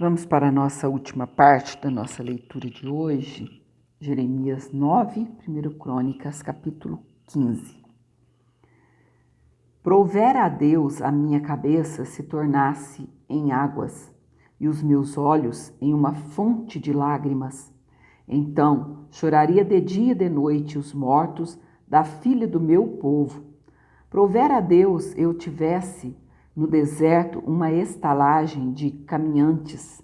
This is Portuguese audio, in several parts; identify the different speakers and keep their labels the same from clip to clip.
Speaker 1: Vamos para a nossa última parte da nossa leitura de hoje, Jeremias 9, 1 Crônicas, capítulo 15. Provera a Deus a minha cabeça se tornasse em águas, e os meus olhos em uma fonte de lágrimas. Então choraria de dia e de noite os mortos da filha do meu povo. Provera a Deus eu tivesse no deserto uma estalagem de caminhantes.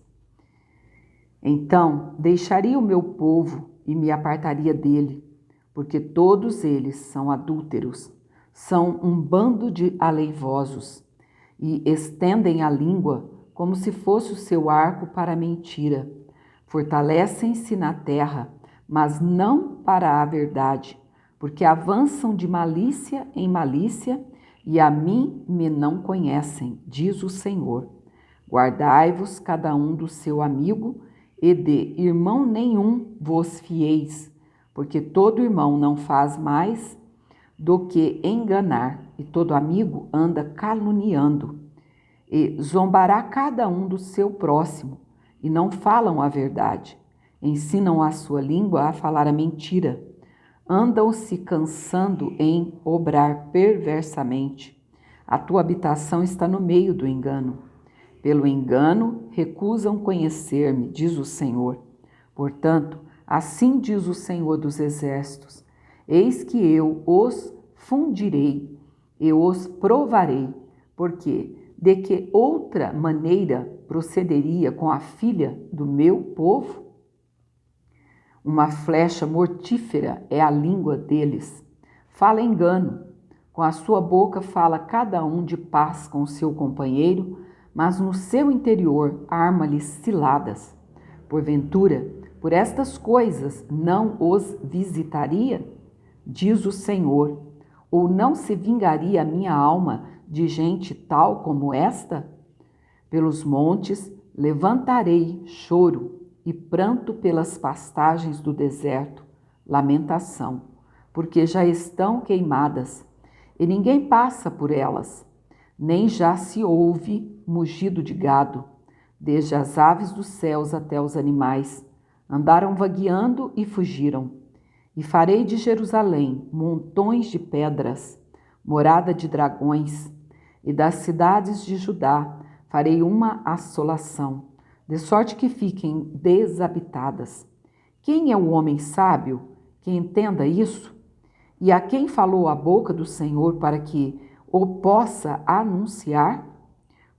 Speaker 1: Então deixaria o meu povo e me apartaria dele, porque todos eles são adúlteros, são um bando de aleivosos, e estendem a língua como se fosse o seu arco para a mentira. Fortalecem-se na terra, mas não para a verdade, porque avançam de malícia em malícia, e a mim me não conhecem, diz o Senhor. Guardai-vos cada um do seu amigo, e de irmão nenhum vos fieis, porque todo irmão não faz mais do que enganar, e todo amigo anda caluniando. E zombará cada um do seu próximo, e não falam a verdade. Ensinam a sua língua a falar a mentira. Andam se cansando em obrar perversamente. A tua habitação está no meio do engano. Pelo engano recusam conhecer-me, diz o Senhor. Portanto, assim diz o Senhor dos Exércitos: eis que eu os fundirei, eu os provarei, porque de que outra maneira procederia com a filha do meu povo? Uma flecha mortífera é a língua deles. Fala engano, com a sua boca fala cada um de paz com seu companheiro, mas no seu interior arma-lhes ciladas. Porventura, por estas coisas não os visitaria? Diz o Senhor. Ou não se vingaria a minha alma de gente tal como esta? Pelos montes levantarei choro e pranto pelas pastagens do deserto, lamentação, porque já estão queimadas, e ninguém passa por elas, nem já se ouve mugido de gado, desde as aves dos céus até os animais, andaram vagueando e fugiram. E farei de Jerusalém montões de pedras, morada de dragões, e das cidades de Judá farei uma assolação, de sorte que fiquem desabitadas. Quem é o homem sábio que entenda isso? E a quem falou a boca do Senhor para que o possa anunciar?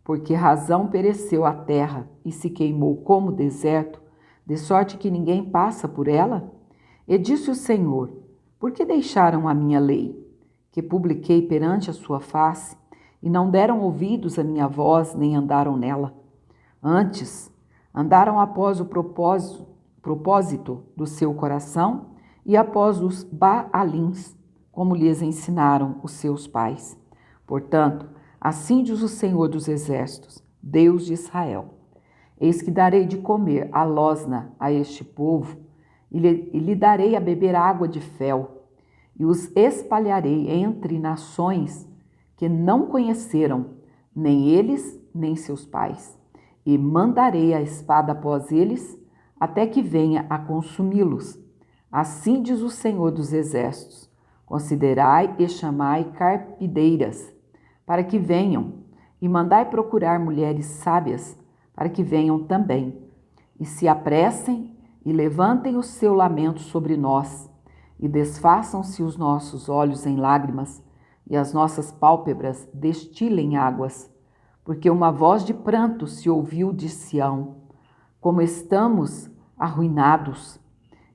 Speaker 1: Porque razão pereceu a terra e se queimou como deserto, de sorte que ninguém passa por ela? E disse o Senhor: por que deixaram a minha lei, que publiquei perante a sua face, e não deram ouvidos à minha voz, nem andaram nela? Antes, andaram após o propósito do seu coração e após os Baalins, como lhes ensinaram os seus pais. Portanto, assim diz o Senhor dos Exércitos, Deus de Israel: eis que darei de comer a losna a este povo, e lhe darei a beber água de fel, e os espalharei entre nações que não conheceram, nem eles, nem seus pais. E mandarei a espada após eles, até que venha a consumi-los. Assim diz o Senhor dos Exércitos: considerai e chamai carpideiras, para que venham, e mandai procurar mulheres sábias, para que venham também, e se apressem e levantem o seu lamento sobre nós, e desfaçam-se os nossos olhos em lágrimas, e as nossas pálpebras destilem águas, porque uma voz de pranto se ouviu de Sião: como estamos arruinados,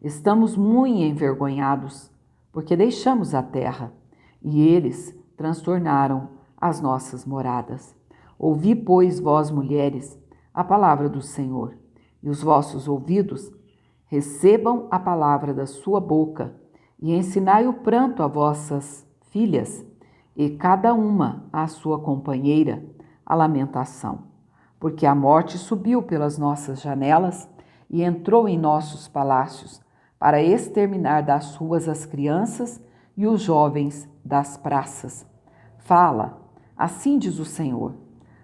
Speaker 1: estamos muito envergonhados, porque deixamos a terra, e eles transtornaram as nossas moradas. Ouvi, pois, vós mulheres, a palavra do Senhor, e os vossos ouvidos recebam a palavra da sua boca, e ensinai o pranto a vossas filhas, e cada uma à sua companheira a lamentação. Porque a morte subiu pelas nossas janelas e entrou em nossos palácios, para exterminar das ruas as crianças e os jovens das praças. Fala, assim diz o Senhor: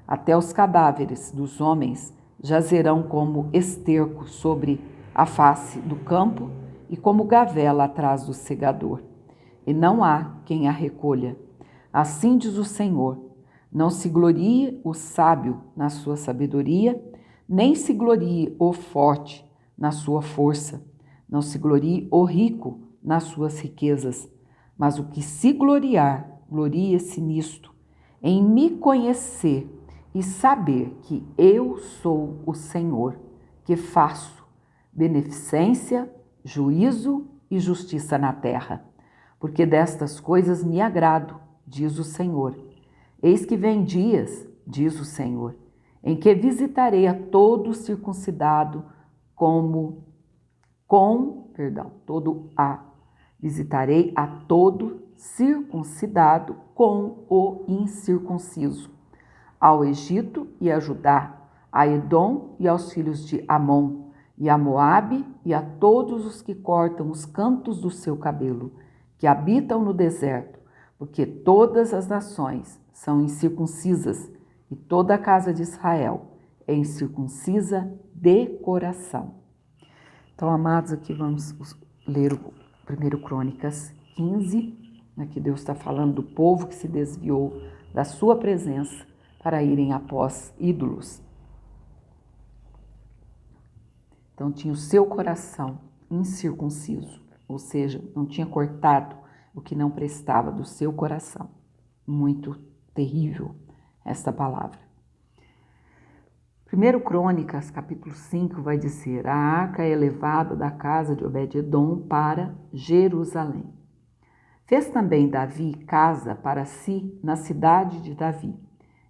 Speaker 1: até os cadáveres dos homens jazerão como esterco sobre a face do campo e como gavela atrás do segador. E não há quem a recolha. Assim diz o Senhor: não se glorie o sábio na sua sabedoria, nem se glorie o forte na sua força, não se glorie o rico nas suas riquezas, mas o que se gloriar, glorie-se nisto, em me conhecer e saber que eu sou o Senhor, que faço beneficência, juízo e justiça na terra. Porque destas coisas me agrado, diz o Senhor. Eis que vem dias, diz o Senhor, em que visitarei a todo circuncidado visitarei a todo circuncidado com o incircunciso, ao Egito e a Judá, a Edom e aos filhos de Amon, e a Moabe e a todos os que cortam os cantos do seu cabelo, que habitam no deserto, porque todas as nações são incircuncisas e toda a casa de Israel é incircuncisa de coração. Então, amados, aqui vamos ler o 1 Crônicas 15, aqui Deus está falando do povo que se desviou da sua presença para irem após ídolos. Então, tinha o seu coração incircunciso, ou seja, não tinha cortado o que não prestava do seu coração. Muito terrível esta palavra. 1 Crônicas, capítulo 5, vai dizer: a arca é levada da casa de Obed-edom para Jerusalém. Fez também Davi casa para si na cidade de Davi,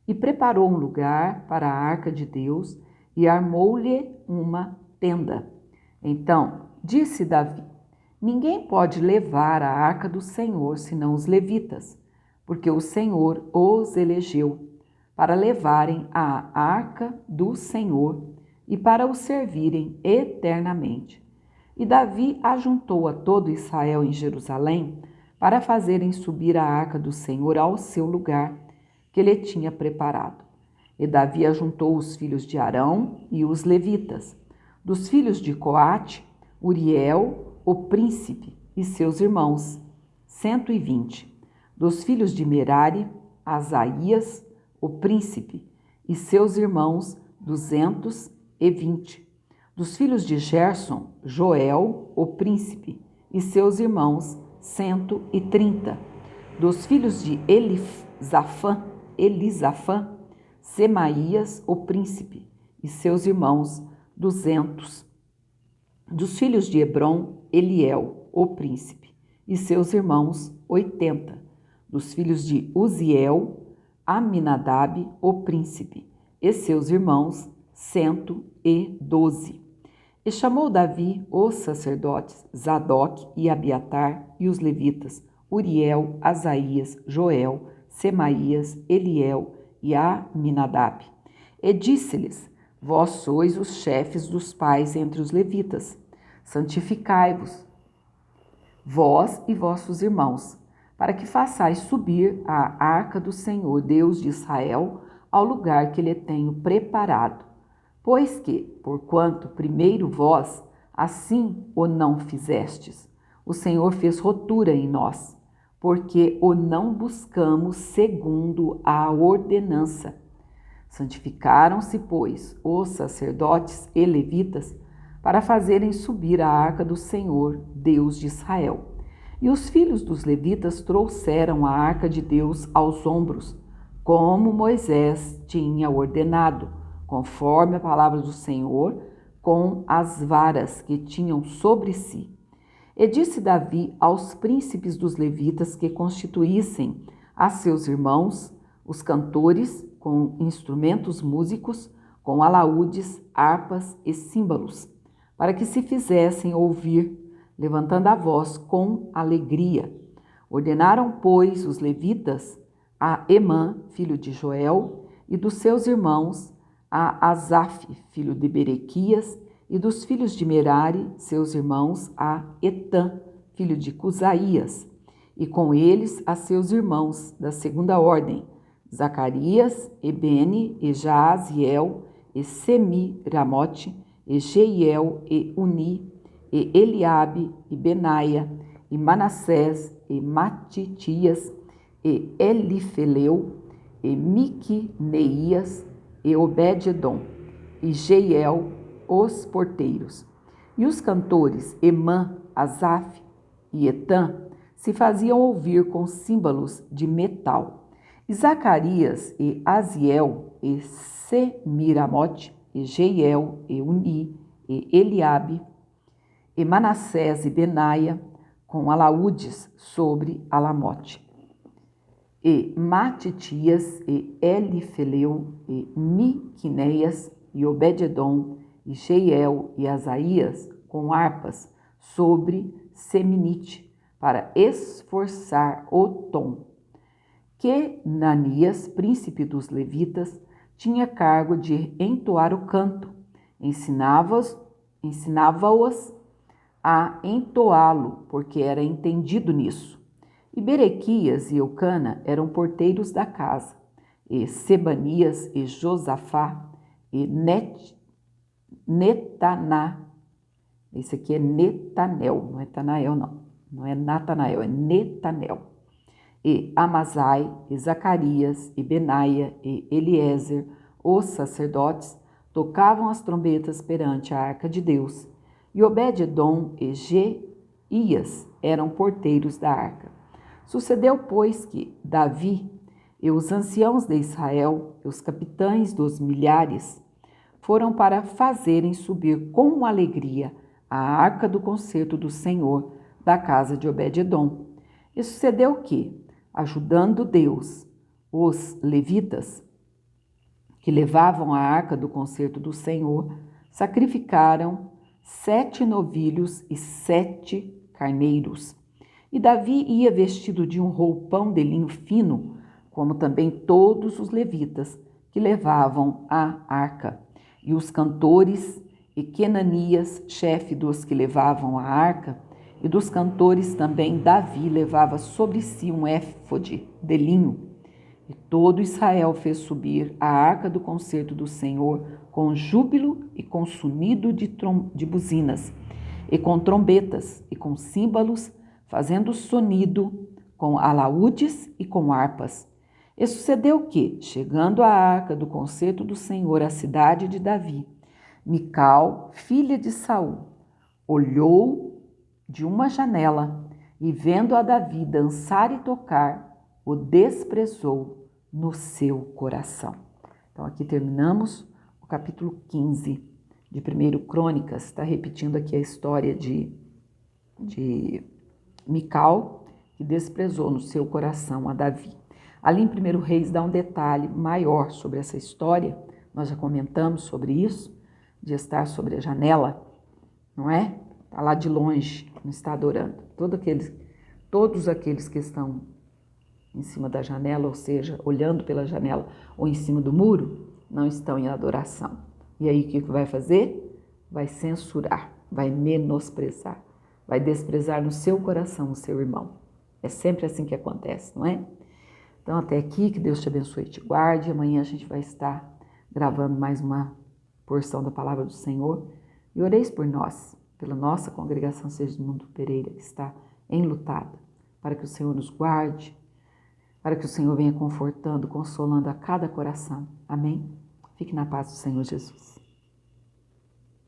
Speaker 1: e preparou um lugar para a arca de Deus e armou-lhe uma tenda. Então disse Davi: ninguém pode levar a arca do Senhor senão os levitas, porque o Senhor os elegeu para levarem a arca do Senhor e para o servirem eternamente. E Davi ajuntou a todo Israel em Jerusalém para fazerem subir a arca do Senhor ao seu lugar que ele tinha preparado. E Davi ajuntou os filhos de Arão e os levitas. Dos filhos de Coate, Uriel, o príncipe, e seus irmãos, 120. Dos filhos de Merari, Asaías, o príncipe, e seus irmãos, 220. Dos filhos de Gerson, Joel, o príncipe, e seus irmãos, 130. Dos filhos de Elisafã, Semaías, o príncipe, e seus irmãos, 200. Dos filhos de Hebron, Eliel, o príncipe, e seus irmãos, 80. Dos filhos de Uziel, Aminadab, o príncipe, e seus irmãos, 112. E chamou Davi os sacerdotes Zadoc e Abiatar e os levitas, Uriel, Asaías, Joel, Semaías, Eliel e Aminadab. E disse-lhes: vós sois os chefes dos pais entre os levitas. Santificai-vos, vós e vossos irmãos, para que façais subir a arca do Senhor, Deus de Israel, ao lugar que lhe tenho preparado. Pois que, porquanto primeiro vós assim o não fizestes, o Senhor fez rotura em nós, porque o não buscamos segundo a ordenança. Santificaram-se, pois, os sacerdotes e levitas para fazerem subir a arca do Senhor, Deus de Israel. E os filhos dos levitas trouxeram a arca de Deus aos ombros, como Moisés tinha ordenado, conforme a palavra do Senhor, com as varas que tinham sobre si. E disse Davi aos príncipes dos levitas que constituíssem a seus irmãos, os cantores, com instrumentos músicos, com alaúdes, harpas e símbolos, para que se fizessem ouvir, levantando a voz com alegria. Ordenaram, pois, os levitas a Emã, filho de Joel, e dos seus irmãos a Asaf, filho de Berequias, e dos filhos de Merari, seus irmãos, a Etã, filho de Cusaías, e com eles a seus irmãos da segunda ordem, Zacarias, Ebene, e Jaaziel, e Semiramote, e Jeiel, e Uni, e Eliabe, e Benaia, e Manassés, e Matitias, e Elifeleu, e Miquineias, e Obed-edom, e Jeiel, os porteiros. E os cantores Emã, Asaf e Etã se faziam ouvir com símbolos de metal. E Zacarias e Aziel e Semiramote e Jeiel e Uni e Eliabe e Manassés e Benaia com alaúdes sobre Alamote. E Matitias e Elifeleu e Miquineias e Obed-edom e Jeiel e Asaías com harpas sobre Seminite para esforçar o tom. Que Nanias, príncipe dos levitas, tinha cargo de entoar o canto, ensinava-os a entoá-lo, porque era entendido nisso. E Berequias e Eucana eram porteiros da casa, e Sebanias e Josafá e Netaná, esse aqui é Netanel, não é Tanael não é Natanael, é Netanel. E Amazai, e Zacarias, e Benaia, e Eliezer, os sacerdotes, tocavam as trombetas perante a arca de Deus. E Obed-edom e Jeias eram porteiros da arca. Sucedeu, pois, que Davi e os anciãos de Israel, e os capitães dos milhares, foram para fazerem subir com alegria a arca do concerto do Senhor da casa de Obed-edom. E sucedeu que, ajudando Deus, os levitas, que levavam a arca do concerto do Senhor, sacrificaram 7 novilhos e 7 carneiros. E Davi ia vestido de um roupão de linho fino, como também todos os levitas que levavam a arca. E os cantores e Quenanias, chefe dos que levavam a arca, e dos cantores também Davi levava sobre si um éfode de linho. E todo Israel fez subir a arca do concerto do Senhor com júbilo e com sonido de buzinas, e com trombetas, e com símbolos, fazendo sonido, com alaúdes e com harpas. E sucedeu que, chegando a arca do concerto do Senhor à cidade de Davi, Mical, filha de Saul, olhou de uma janela e, vendo a Davi dançar e tocar, o desprezou no seu coração. Então aqui terminamos o capítulo 15 de 1 Crônicas. Está repetindo aqui a história de Mical, que desprezou no seu coração a Davi. Ali em 1 Reis dá um detalhe maior sobre essa história. Nós já comentamos sobre isso, de estar sobre a janela, não é? Está lá de longe, não está adorando. Todos aqueles que estão em cima da janela, ou seja, olhando pela janela ou em cima do muro, não estão em adoração. E aí o que vai fazer? Vai censurar, vai menosprezar, vai desprezar no seu coração o seu irmão. É sempre assim que acontece, não é? Então até aqui, que Deus te abençoe e te guarde. Amanhã a gente vai estar gravando mais uma porção da palavra do Senhor. E oreis por nós, pela nossa congregação Segismundo Pereira, que está enlutada, para que o Senhor nos guarde, para que o Senhor venha confortando, consolando a cada coração. Amém? Fique na paz do Senhor Jesus.